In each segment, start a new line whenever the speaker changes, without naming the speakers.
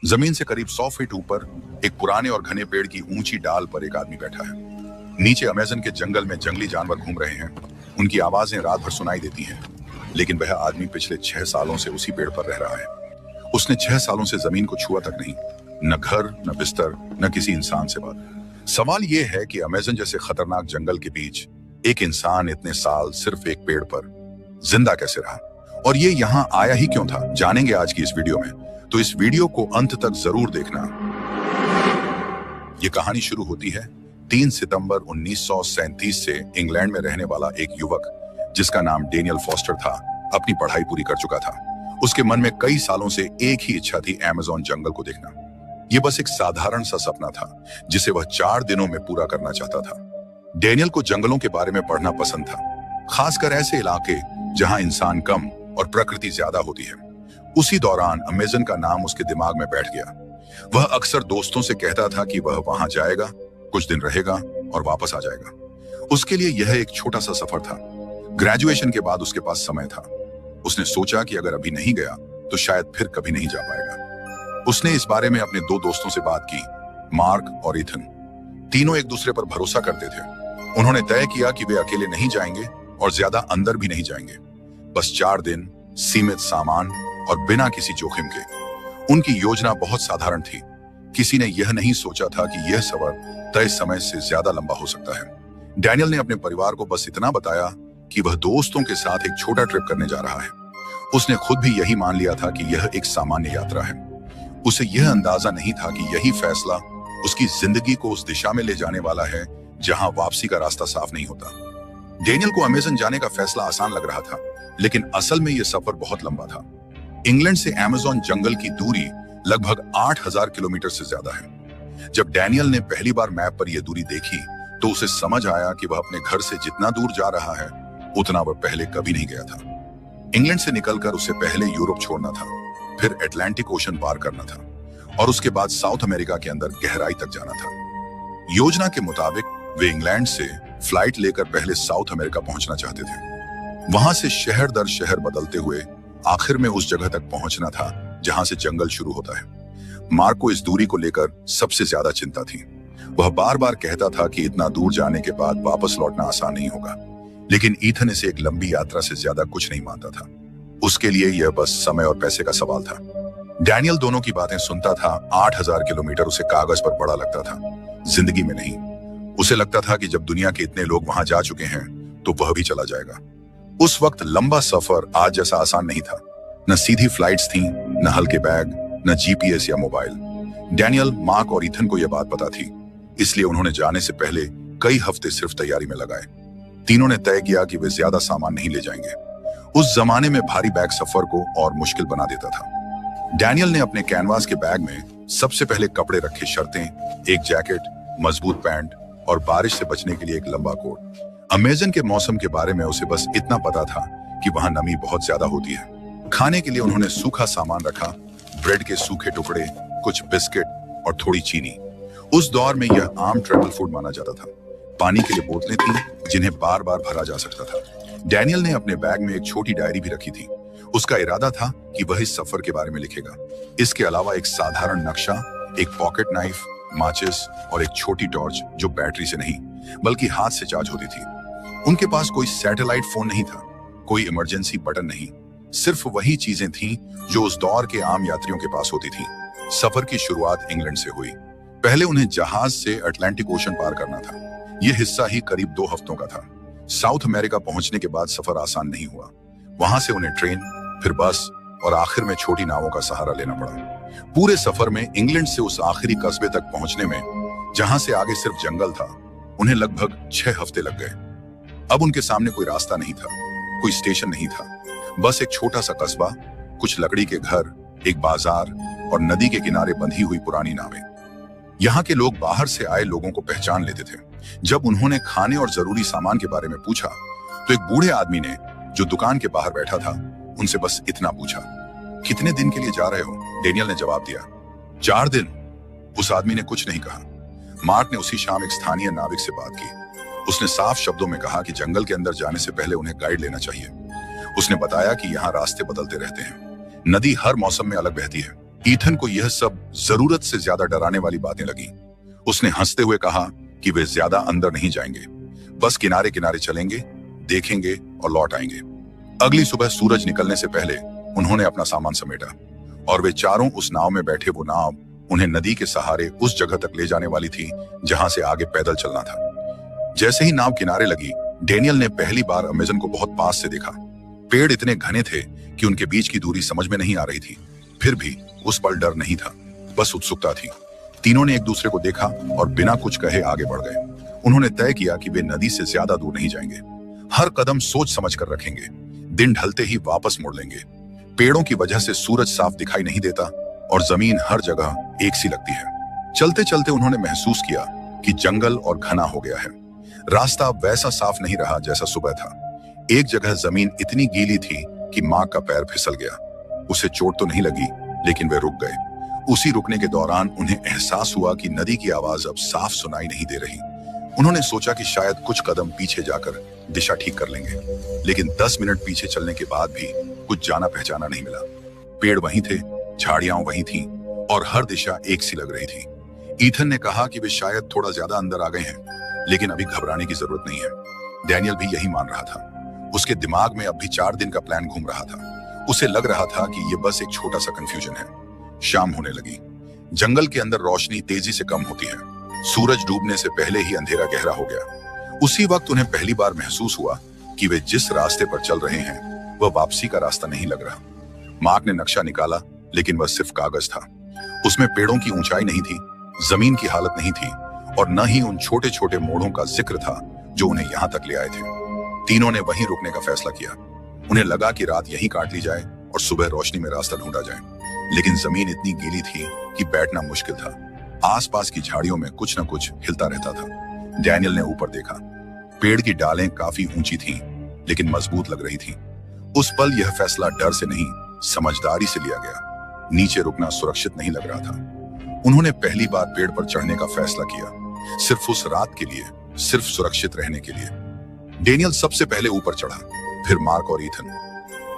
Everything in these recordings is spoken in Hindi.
जमीन से करीब 100 फीट ऊपर एक पुराने और घने पेड़ की ऊंची डाल पर एक आदमी बैठा है। नीचे अमेज़न के जंगल में जंगली जानवर घूम रहे हैं। उनकी आवाजें रात भर सुनाई देती हैं, लेकिन वह आदमी पिछले 6 सालों से उसी पेड़ पर रह रहा है। उसने 6 सालों से जमीन को छुआ तक नहीं, न घर, न बिस्तर, न किसी इंसान से बात। सवाल यह है कि अमेज़न जैसे खतरनाक जंगल के बीच एक इंसान इतने साल सिर्फ एक पेड़ पर जिंदा कैसे रहा, और ये यहाँ आया ही क्यों था, जानेंगे आज की इस वीडियो में। तो इस वीडियो को अंत तक जरूर देखना। ये कहानी शुरू होती है 3 सितंबर 1937 से इंग्लैंड में रहने वाला एक युवक जिसका नाम डेनियल फॉस्टर था अपनी पढ़ाई पूरी कर चुका था। उसके मन में कई सालों से एक ही इच्छा थी, अमेज़न जंगल को देखना। ये बस एक साधारण सा सपना था जिसे वह 4 दिनों में पूरा करना चाहता था। डेनियल को जंगलों के बारे में पढ़ना पसंद था, खासकर ऐसे इलाके जहां इंसान कम और प्रकृति ज्यादा होती है। उसी दौरान अमेज़न का नाम उसके दिमाग में बैठ गया। वह अक्सर दोस्तों से कहता था कि वह वहां जाएगा, कुछ दिन रहेगा और वापस आ जाएगा। उसके लिए यह एक छोटा सा सफर था। ग्रेजुएशन के बाद उसके पास समय था। उसने सोचा कि अगर अभी नहीं गया तो शायद फिर कभी नहीं जा पाएगा। उसने इस बारे में अपने 2 दोस्तों से बात की, मार्क और ईथन। तीनों एक दूसरे पर भरोसा करते थे। उन्होंने तय किया कि वे अकेले नहीं जाएंगे और ज्यादा अंदर भी नहीं जाएंगे। बस 4 दिन, सीमित सामान और बिना किसी जोखिम के। उनकी योजना बहुत साधारण थी। किसी ने यह नहीं सोचा था कि यह सफर तय समय से ज्यादा लंबा हो सकता है। डैनियल ने अपने परिवार को बस इतना बताया कि वह दोस्तों के साथ एक छोटा ट्रिप करने जा रहा है। उसने खुद भी यही मान लिया था कि यह एक सामान्य यात्रा है। उसे यह अंदाजा नहीं था कि यही फैसला उसकी जिंदगी को उस दिशा में ले जाने वाला है जहां वापसी का रास्ता साफ नहीं होता। डेनियल को अमेज़न जाने का फैसला आसान लग रहा था, लेकिन असल में यह सफर बहुत लंबा था। इंग्लैंड से अमेज़न जंगल की दूरी लगभग 8000 किलोमीटर से ज्यादा है। जब डैनियल ने पहली बार मैप पर यह दूरी देखी तो उसे समझ आया कि वह अपने घर से जितना दूर जा रहा है उतना वह पहले कभी नहीं गया था। इंग्लैंड से निकलकर उसे पहले यूरोप छोड़ना था, फिर अटलांटिक ओशन पार करना था और उसके बाद साउथ अमेरिका के अंदर गहराई तक जाना था। योजना के मुताबिक वे इंग्लैंड से फ्लाइट लेकर पहले साउथ अमेरिका पहुंचना चाहते थे। वहां से शहर दर शहर बदलते हुए आखिर में उस जगह तक पहुंचना था जहां से जंगल शुरू होता है। मार्क को इस दूरी को लेकर सबसे ज्यादा चिंता थी। वह बार बार कहता था कि इतना दूर जाने के बाद वापस लौटना आसान नहीं होगा, लेकिन ईथन इसे एक लंबी यात्रा से ज्यादा कुछ नहीं मानता था। उसके लिए यह बस समय और पैसे का सवाल था। डैनियल दोनों की बातें सुनता था। 8000 किलोमीटर उसे कागज पर बड़ा लगता था, जिंदगी में नहीं। उसे लगता था कि जब दुनिया के इतने लोग वहां जा चुके हैं तो वह भी चला जाएगा। उस वक्त लंबा सफर आज जैसा आसान नहीं था। न सीधी फ्लाइट्स थीं, न हल्के बैग, न जीपीएस या मोबाइल। डैनियल, मार्क और ईथन को यह बात पता थी, इसलिए उन्होंने जाने से पहले कई हफ्ते सिर्फ तैयारी में लगाए। तीनों ने तय किया कि वे ज्यादा सामान नहीं ले जाएंगे। उस जमाने में भारी बैग सफर को और मुश्किल बना देता था। डैनियल ने अपने कैनवास के बैग में सबसे पहले कपड़े रखे, शर्तें, एक जैकेट, मजबूत पैंट और बारिश से बचने के लिए एक लंबा कोट। अमेज़न के मौसम के बारे में उसे बस इतना पता था कि वहां नमी बहुत ज्यादा होती है। खाने के लिए उन्होंने सूखा सामान रखा, ब्रेड के सूखे टुकड़े, कुछ बिस्किट और थोड़ी चीनी। उस दौर में यह आम ट्रैवल फूड माना जाता था। पानी के लिए बोतलें थीं जिन्हें बार बार भरा जा सकता था। डैनियल ने अपने बैग में एक छोटी डायरी भी रखी थी। उसका इरादा था कि वह इस सफर के बारे में लिखेगा। इसके अलावा एक साधारण नक्शा, एक पॉकेट नाइफ, माचिस और एक छोटी टॉर्च जो बैटरी से नहीं बल्कि हाथ से चार्ज होती थी। उनके पास कोई सैटेलाइट फोन नहीं था, कोई इमरजेंसी बटन नहीं, सिर्फ वही चीजें थीं जो उस दौर के आम यात्रियों के पास होती थीं। सफर की शुरुआत इंग्लैंड से हुई। पहले उन्हें जहाज से अटलांटिक ओशन पार करना था। यह हिस्सा ही करीब 2 हफ्तों का था। साउथ अमेरिका पहुंचने के बाद सफर आसान नहीं हुआ। वहां से उन्हें ट्रेन, फिर बस और आखिर में छोटी नावों का सहारा लेना पड़ा। पूरे सफर में इंग्लैंड से उस आखिरी कस्बे तक पहुंचने में, जहां से आगे सिर्फ जंगल था, उन्हें लगभग 6 हफ्ते लग गए। अब उनके सामने कोई रास्ता नहीं था, कोई स्टेशन नहीं था, बस एक छोटा सा कस्बा, कुछ लकड़ी के घर, एक बाजार और नदी के किनारे बंधी हुई पुरानी नावें। यहाँ के लोग बाहर से आए लोगों को पहचान लेते थे। जब उन्होंने खाने और जरूरी सामान के बारे में पूछा तो एक बूढ़े आदमी ने, जो दुकान के बाहर बैठा था, उनसे बस इतना पूछा, कितने दिन के लिए जा रहे हो? डेनियल ने जवाब दिया, 4 दिन। उस आदमी ने कुछ नहीं कहा। मार्क ने उसी शाम एक स्थानीय नाविक से बात की। उसने साफ शब्दों में कहा कि जंगल के अंदर जाने से पहले उन्हें गाइड लेना चाहिए। उसने बताया कि यहाँ रास्ते बदलते रहते हैं, नदी हर मौसम में अलग बहती है ईथन को यह सब जरूरत से ज्यादा डराने वाली बातें लगी। उसने हंसते हुए कहा कि वे ज्यादा अंदर नहीं जाएंगे, बस किनारे किनारे चलेंगे, देखेंगे और लौट आएंगे। अगली सुबह सूरज निकलने से पहले उन्होंने अपना सामान समेटा और वे चारों उस नाव में बैठे। वो नाव उन्हें नदी के सहारे उस जगह तक ले जाने वाली थी जहां से आगे पैदल चलना था। जैसे ही नाव किनारे लगी, डेनियल ने पहली बार अमेजन को बहुत पास से देखा। पेड़ इतने घने थे कि उनके बीच की दूरी समझ में नहीं आ रही थी, फिर भी उस पर डर नहीं था, बस उत्सुकता थी। तीनों ने एक दूसरे को देखा और बिना कुछ कहे आगे बढ़ गए। उन्होंने तय किया कि वे नदी से ज्यादा दूर नहीं जाएंगे, हर कदम सोच समझ कर रखेंगे, दिन ढलते ही वापस मुड़ लेंगे। पेड़ों की वजह से सूरज साफ दिखाई नहीं देता और जमीन हर जगह एक सी लगती है। चलते चलते उन्होंने महसूस किया कि जंगल और घना हो गया है। रास्ता वैसा साफ नहीं रहा जैसा सुबह था। एक जगह जमीन इतनी गीली थी कि माँ का पैर फिसल गया। उसे चोट तो नहीं लगी, लेकिन वे रुक गए। उसी रुकने के दौरान उन्हें एहसास हुआ कि नदी की आवाज अब साफ सुनाई नहीं दे रही। उन्होंने सोचा कि शायद कुछ कदम पीछे जाकर दिशा ठीक कर लेंगे, लेकिन 10 मिनट पीछे चलने के बाद भी कुछ जाना पहचाना नहीं मिला। पेड़ वहीं थे, झाड़ियां वहीं थीं और हर दिशा एक सी लग रही थी। ईथन ने कहा कि वे शायद थोड़ा ज्यादा अंदर आ गए हैं, लेकिन अभी घबराने की जरूरत नहीं है। डैनियल भी यही मान रहा था। उसके दिमाग में अब भी 4 दिन का प्लान घूम रहा था। उसे लग रहा था कि यह बस एक छोटा सा कंफ्यूजन है। शाम होने लगी। जंगल के अंदर रोशनी तेजी से कम होती है। सूरज डूबने से पहले ही अंधेरा गहरा हो गया। उसी वक्त उन्हें पहली बार महसूस हुआ कि वे जिस रास्ते पर चल रहे हैं वह वापसी का रास्ता नहीं लग रहा। मार्क ने नक्शा निकाला, लेकिन वह सिर्फ कागज था। उसमें पेड़ों की ऊंचाई नहीं थी, जमीन की हालत नहीं थी और न ही उन छोटे छोटे मोड़ों का जिक्र था जो उन्हें यहां तक ले आए थे। तीनों ने वहीं रुकने का फैसला किया। उन्हें लगा कि रात यहीं काट ली जाए और सुबह रोशनी में रास्ता ढूंढा जाए, लेकिन जमीन इतनी गीली थी कि बैठना मुश्किल था। आसपास की झाड़ियों में कुछ न कुछ हिलता रहता था। डैनियल ने ऊपर देखा। पेड़ की डालें काफी ऊंची थीं, लेकिन मजबूत लग रही थीं। उस पल यह फैसला डर से नहीं, समझदारी से लिया गया। नीचे रुकना सुरक्षित नहीं लग रहा था। उन्होंने पहली बार पेड़ पर चढ़ने का फैसला किया, सिर्फ उस रात के लिए, सिर्फ सुरक्षित रहने के लिए। डेनियल सबसे पहले ऊपर चढ़ा, फिर मार्क और ईथन।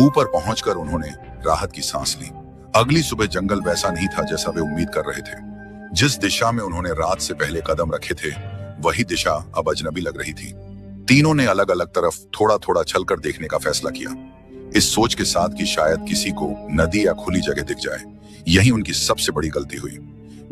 ऊपर पहुंचकर उन्होंने राहत की सांस ली। अगली सुबह जंगल वैसा नहीं था जैसा वे उम्मीद कर रहे थे। जिस दिशा में उन्होंने रात से पहले कदम रखे थे, वही दिशा अब अजनबी लग रही थी। तीनों ने अलग अलग तरफ थोड़ा थोड़ा चलकर देखने का फैसला किया, इस सोच के साथ कि शायद किसी को नदी या खुली जगह दिख जाए। यही उनकी सबसे बड़ी गलती हुई।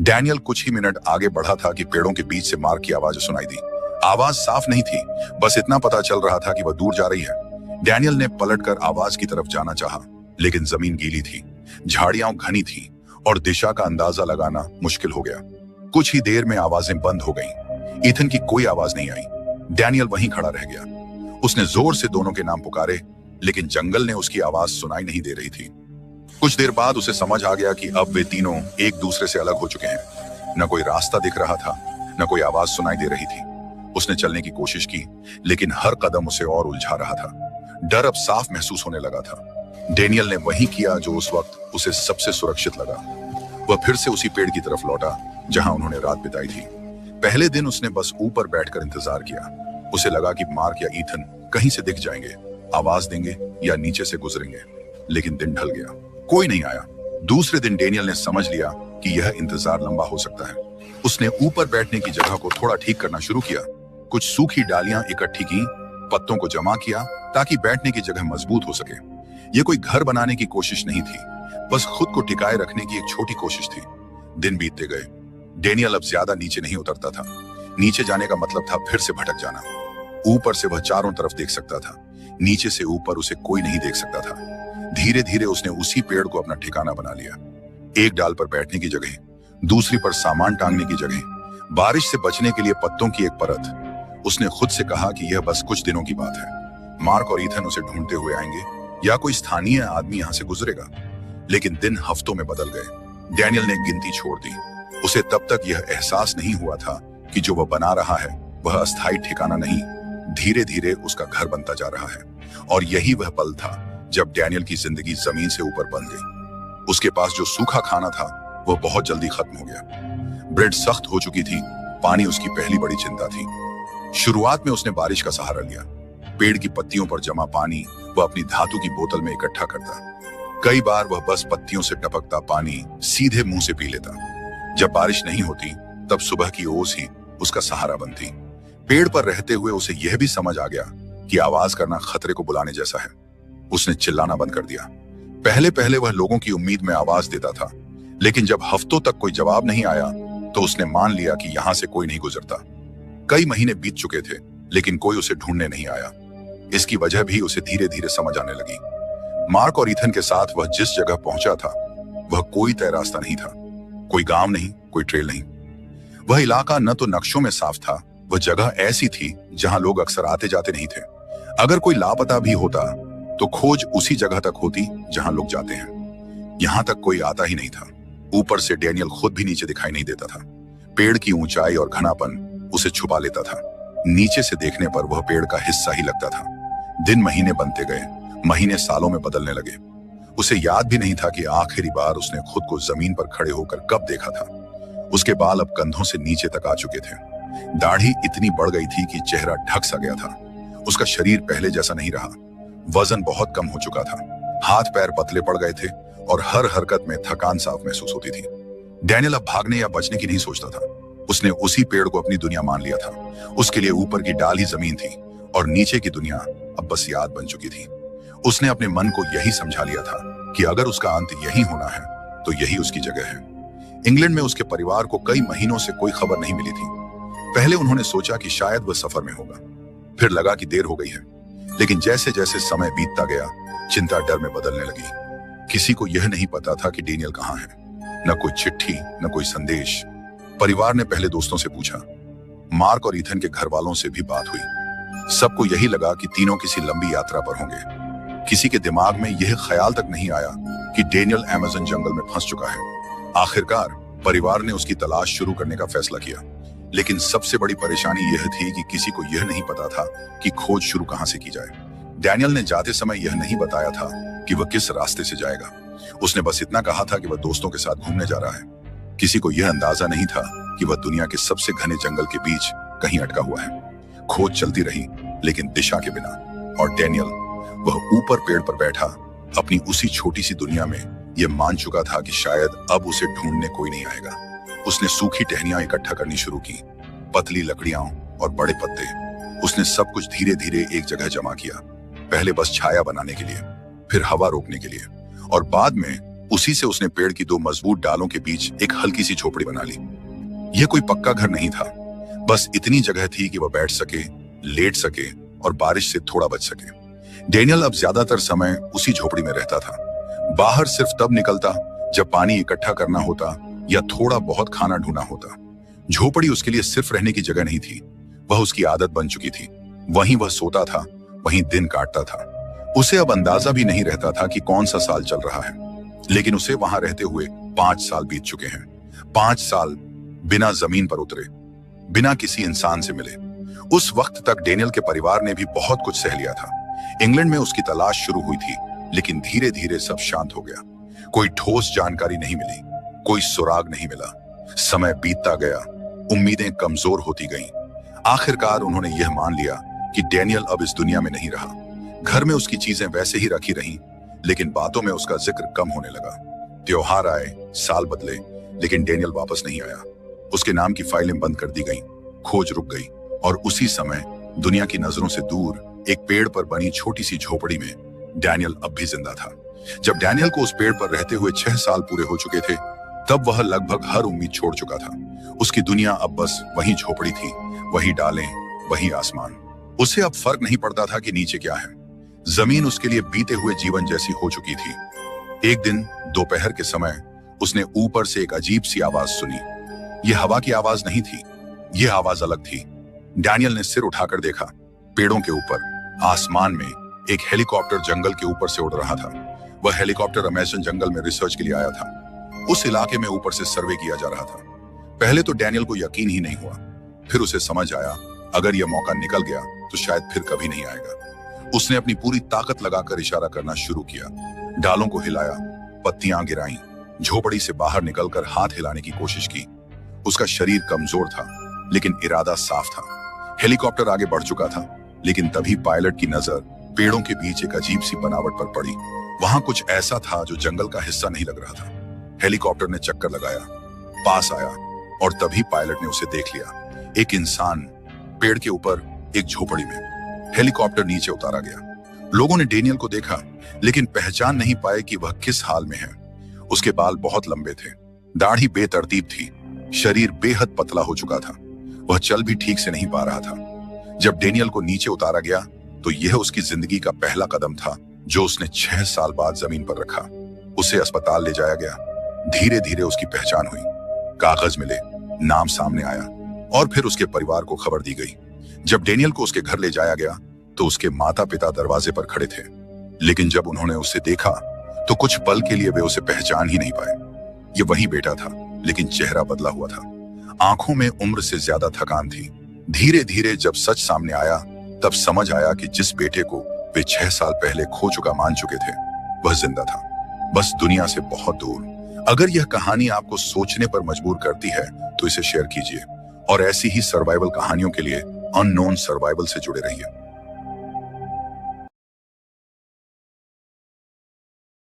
डैनियल कुछ ही मिनट आगे बढ़ा था कि पेड़ों के बीच से मार्क की आवाज सुनाई दी। आवाज साफ नहीं थी, बस इतना पता चल रहा था कि वह दूर जा रही है। डैनियल ने पलटकर आवाज की तरफ जाना चाहा, लेकिन जमीन गीली थी, झाड़ियां घनी थीं और दिशा का अंदाजा लगाना मुश्किल हो गया। कुछ ही देर में आवाजें बंद हो गईं। ईथन की कोई आवाज नहीं आई। डैनियल वहीं खड़ा रह गया। उसने जोर से दोनों के नाम पुकारे, लेकिन जंगल ने उसकी आवाज सुनाई नहीं दे रही थी। कुछ देर बाद उसे समझ आ गया कि अब वे तीनों एक दूसरे से अलग हो चुके हैं। न कोई रास्ता दिख रहा था, न कोई आवाज सुनाई दे रही थी। उसने चलने की कोशिश की, लेकिन हर कदम उसे और उलझा रहा था। डर अब साफ महसूस होने लगा था। डेनियल ने वही किया जो उस वक्त उसे सबसे सुरक्षित लगा। वह फिर से उसी पेड़ की तरफ लौटा जहां उन्होंने रात बिताई थी। पहले दिन उसने बस ऊपर बैठकर इंतजार किया। उसे लगा कि मार्क या ईथन कहीं से दिख जाएंगे, आवाज देंगे या नीचे से गुजरेंगे, लेकिन दिन ढल गया, कोई नहीं आया। दूसरे दिन डेनियल ने समझ लिया कि यह इंतजार लंबा हो सकता है। उसने ऊपर बैठने की जगह को थोड़ा ठीक करना शुरू किया। कुछ सूखी डालियां इकट्ठी की, पत्तों को जमा किया ताकि बैठने की जगह मजबूत हो सके। यह कोई घर बनाने की कोशिश नहीं थी, बस खुद को टिकाए रखने की एक छोटी कोशिश थी। दिन बीतते गए। डेनियल अब ज्यादा नीचे नहीं उतरता था। नीचे जाने का मतलब था फिर से भटक जाना। ऊपर से वह चारों तरफ देख सकता था, नीचे से ऊपर उसे कोई नहीं देख सकता था। धीरे धीरे उसने उसी पेड़ को अपना ठिकाना बना लिया। एक डाल पर बैठने की जगह, दूसरी पर सामान टांगने की जगह, बारिश से बचने के लिए पत्तों की एक परत। उसने खुद से कहा कि यह बस कुछ दिनों की बात है। मार्क और ईथन उसे ढूंढते हुए आएंगे या कोई स्थानीय आदमी यहां से गुजरेगा। लेकिन दिन हफ्तों में बदल गए। डैनियल ने गिनती छोड़ दी। उसे तब तक यह एहसास नहीं हुआ था कि जो वह बना रहा है वह अस्थायी ठिकाना नहीं, धीरे धीरे उसका घर बनता जा रहा है। और यही वह पल था जब डैनियल की जिंदगी जमीन से ऊपर बन गई। उसके पास जो सूखा खाना था वह बहुत जल्दी खत्म हो गया। ब्रेड सख्त हो चुकी थी। पानी उसकी पहली बड़ी चिंता थी। शुरुआत में उसने बारिश का सहारा लिया। पेड़ की पत्तियों पर जमा पानी वह अपनी धातु की बोतल में इकट्ठा करता। कई बार वह बस पत्तियों से टपकता पानी सीधे मुंह से पी लेता। जब बारिश नहीं होती तब सुबह की ओस ही उसका सहारा बनती। पेड़ पर रहते हुए उसे यह भी समझ आ गया कि आवाज करना खतरे को बुलाने जैसा है। उसने चिल्लाना बंद कर दिया। पहले पहले वह लोगों की उम्मीद में आवाज देता था, लेकिन जब हफ्तों तक कोई जवाब नहीं आया तो उसने मान लिया कि यहां से कोई नहीं गुजरता। कई महीने बीत चुके थे, लेकिन कोई उसे ढूंढने नहीं आया। इसकी वजह भी उसे धीरे धीरे समझ आने लगी। मार्क और ईथन के साथ वह जिस जगह पहुंचा था वह कोई तय रास्ता नहीं था। कोई गांव नहीं, कोई ट्रेल नहीं। वह इलाका न तो नक्शों में साफ था, वह जगह ऐसी थी जहां लोग अक्सर आते जाते नहीं थे। अगर कोई लापता भी होता तो खोज उसी जगह तक होती जहां लोग जाते हैं। यहां तक कोई आता ही नहीं था। ऊपर से डैनियल खुद भी नीचे दिखाई नहीं देता था। पेड़ की ऊंचाई और घनापन उसे छुपा लेता था। नीचे से देखने पर वह पेड़ का हिस्सा ही लगता था। दिन महीने बनते गए, महीने सालों में बदलने लगे। उसे याद भी नहीं था कि आखिरी बार उसने खुद को जमीन पर खड़े होकर कब देखा था। उसके बाल अब कंधों से नीचे तक आ चुके थे। दाढ़ी इतनी बढ़ गई थी कि चेहरा ढक सा गया था। उसका शरीर पहले जैसा नहीं रहा। वजन बहुत कम हो चुका था। हाथ पैर पतले पड़ गए थे और हर हरकत में थकान साफ महसूस होती थी। डैनियल अब भागने या बचने की नहीं सोचता था। उसने उसी पेड़ को अपनी दुनिया मान लिया था। उसके लिए ऊपर की डाल ही जमीन थी और नीचे की दुनिया अब बस याद बन चुकी थी। उसने अपने मन को यही समझा लिया था कि अगर उसका अंत यही होना है तो यही उसकी जगह है। इंग्लैंड में उसके परिवार को कई महीनों से कोई खबर नहीं मिली थी। पहले उन्होंने सोचा कि शायद वह सफर में होगा, फिर लगा कि देर हो गई है। लेकिन जैसे जैसे समय बीतता गया, चिंता डर में बदलने लगी। किसी को यह नहीं पता था कि डैनियल कहाँ है। न कोई चिट्ठी, न कोई संदेश। परिवार ने पहले दोस्तों से पूछा, मार्क और ईथन के घर वालों से भी बात हुई। सबको यही लगा कि तीनों किसी लंबी यात्रा पर होंगे। किसी के दिमाग में यह ख्याल तक नहीं आया कि डैनियल अमेज़न जंगल में फंस चुका है। आखिरकार परिवार ने उसकी तलाश शुरू करने का फैसला किया, लेकिन सबसे बड़ी परेशानी यह थी कि किसी को यह नहीं पता था कि खोज शुरू कहां से की जाए। डैनियल ने जाते समय यह नहीं बताया था कि वह किस रास्ते से जाएगा। उसने बस इतना कहा था कि वह दोस्तों के साथ घूमने जा रहा है। किसी को यह अंदाजा नहीं था कि वह दुनिया के सबसे घने जंगल के बीच कहीं अटका हुआ है। खोज चलती रही, लेकिन दिशा के बिना। और डैनियल, वह ऊपर पेड़ पर बैठा अपनी उसी छोटी सी दुनिया में यह मान चुका था कि शायद अब उसे ढूंढने कोई नहीं आएगा। उसने सूखी टहनियां इकट्ठा करनी शुरू की, पतली लकड़ियां और बड़े पत्ते। उसने सब कुछ धीरे धीरे एक जगह जमा किया। पहले बस छाया बनाने के लिए, फिर हवा रोकने के लिए, और बाद में उसी से उसने पेड़ की 2 मजबूत डालों के बीच एक हल्की सी झोपड़ी बना ली। यह कोई पक्का घर नहीं था, बस इतनी जगह थी कि वह बैठ सके, लेट सके और बारिश से थोड़ा बच सके। डैनियल अब ज्यादातर समय उसी झोपड़ी में रहता था। बाहर सिर्फ तब निकलता जब पानी इकट्ठा करना होता या थोड़ा बहुत खाना ढूंढना होता। झोपड़ी उसके लिए सिर्फ रहने की जगह नहीं थी, वह उसकी आदत बन चुकी थी। वहीं वह सोता था, वहीं दिन काटता था। उसे अब अंदाजा भी नहीं रहता था कि कौन सा साल चल रहा है, लेकिन उसे वहां रहते हुए 5 साल बीत चुके हैं। 5 साल बिना जमीन पर उतरे, बिना किसी इंसान से मिले। उस वक्त तक डैनियल के परिवार ने भी बहुत कुछ सह लिया था। इंग्लैंड में उसकी तलाश शुरू हुई थी, लेकिन धीरे धीरे सब शांत हो गया। कोई ठोस जानकारी नहीं मिली, कोई सुराग नहीं मिला। समय बीतता गया, उम्मीदें कमजोर होती गईं। आखिरकार उन्होंने यह मान लिया कि डैनियल अब इस दुनिया में नहीं रहा। घर में उसकी चीजें वैसे ही रखी रहीं, लेकिन बातों में उसका जिक्र कम होने लगा। त्योहार आए, साल बदले, लेकिन डैनियल वापस नहीं आया। उसके नाम की फाइलें बंद कर दी गईं, खोज रुक गई, और उसी समय दुनिया की नजरों से दूर एक पेड़ पर बनी छोटी सी झोपड़ी में डैनियल अब भी जिंदा था। जब डैनियल को उस पेड़ पर रहते हुए 6 साल पूरे हो चुके थे, तब वह लगभग हर उम्मीद छोड़ चुका था। उसकी दुनिया अब बस वही झोपड़ी थी, वही डालें, वही आसमान। उसे अब फर्क नहीं पड़ता था कि नीचे क्या है। जमीन उसके लिए बीते हुए जीवन जैसी हो चुकी थी। एक दिन दोपहर के समय उसने ऊपर से एक अजीब सी आवाज सुनी। यह हवा की आवाज नहीं थी, यह आवाज अलग थी। डैनियल ने सिर उठाकर देखा। पेड़ों के ऊपर आसमान में एक हेलीकॉप्टर जंगल के ऊपर से उड़ रहा था। वह हेलीकॉप्टर अमेज़न जंगल में रिसर्च के लिए आया था। उस इलाके में ऊपर से सर्वे किया जा रहा था। पहले तो डैनियल को यकीन ही नहीं हुआ, फिर उसे समझ आया अगर यह मौका निकल गया तो शायद फिर कभी नहीं आएगा। उसने अपनी पूरी ताकत लगाकर इशारा करना शुरू किया, डालों को हिलाया, पत्तियां गिराईं, झोपड़ी से बाहर निकलकर हाथ हिलाने की कोशिश की। उसका शरीर कमजोर था, लेकिन इरादा साफ था। हेलीकॉप्टर आगे बढ़ चुका था, लेकिन तभी पायलट की नजर पेड़ों के बीच एक अजीब सी बनावट पर पड़ी। वहां कुछ ऐसा था जो जंगल का हिस्सा नहीं लग रहा था। हेलीकॉप्टर ने चक्कर लगाया, पास आया और तभी पायलट ने उसे देख लिया। एक इंसान पेड़ के ऊपर एक झोपड़ी में। हेलीकॉप्टर नीचे उतारा गया। लोगों ने डेनियल को देखा लेकिन पहचान नहीं पाए कि वह किस हाल में है। उसके बाल बहुत लंबे थे, दाढ़ी बेतरतीब थी, शरीर बेहद पतला हो चुका था। वह चल भी ठीक से नहीं पा रहा था। जब डेनियल को नीचे उतारा गया तो यह उसकी जिंदगी का पहला कदम था जो उसने 6 साल बाद जमीन पर रखा। उसे अस्पताल ले जाया गया। धीरे धीरे उसकी पहचान हुई, कागज मिले, नाम सामने आया और फिर उसके परिवार को खबर दी गई। जब डेनियल को उसके घर ले जाया गया तो उसके माता पिता दरवाजे पर खड़े थे, लेकिन जब उन्होंने उसे देखा तो कुछ पल के लिए वे उसे पहचान ही नहीं पाए। ये वही बेटा था, लेकिन चेहरा बदला हुआ था। आंखों में उम्र से ज्यादा थकान थी। धीरे धीरे जब सच सामने आया तब समझ आया कि जिस बेटे को वे 6 साल पहले खो चुका मान चुके थे, वह जिंदा था, बस दुनिया से बहुत दूर। अगर यह कहानी आपको सोचने पर मजबूर करती है तो इसे शेयर कीजिए और ऐसी ही सर्वाइवल कहानियों के लिए अननोन सर्वाइवल से जुड़े रहिए।